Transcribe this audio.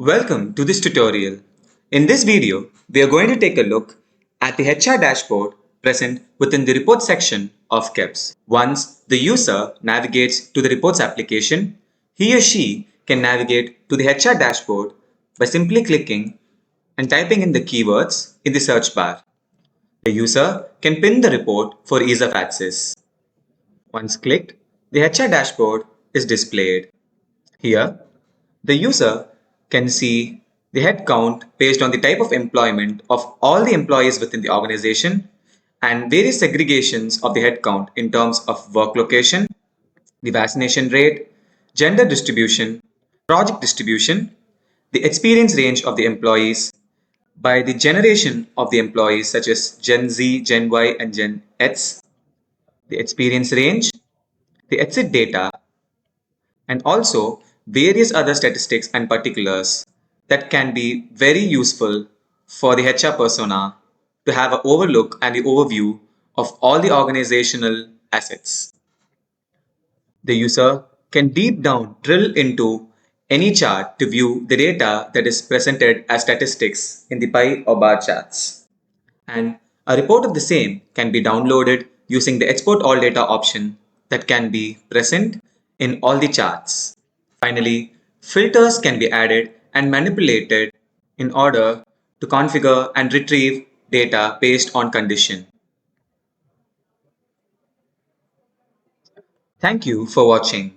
Welcome to this tutorial. In this video, we are going to take a look at the HR dashboard present within the report section of KEBS. Once the user navigates to the reports application, he or she can navigate to the HR dashboard by simply clicking and typing in the keywords in the search bar. The user can pin the report for ease of access. Once clicked, the HR dashboard is displayed. Here, the user can see the head count based on the type of employment of all the employees within the organization and various segregations of the head count in terms of work location, the vaccination rate, gender distribution, project distribution, the experience range of the employees, by the generation of the employees such as Gen Z, Gen Y and Gen X, the experience range, the exit data, and also various other statistics and particulars that can be very useful for the HR persona to have an overlook and the overview of all the organizational assets. The user can deep down drill into any chart to view the data that is presented as statistics in the pie or bar charts. And a report of the same can be downloaded using the export all data option that can be present in all the charts. Finally, filters can be added and manipulated in order to configure and retrieve data based on condition. Thank you for watching.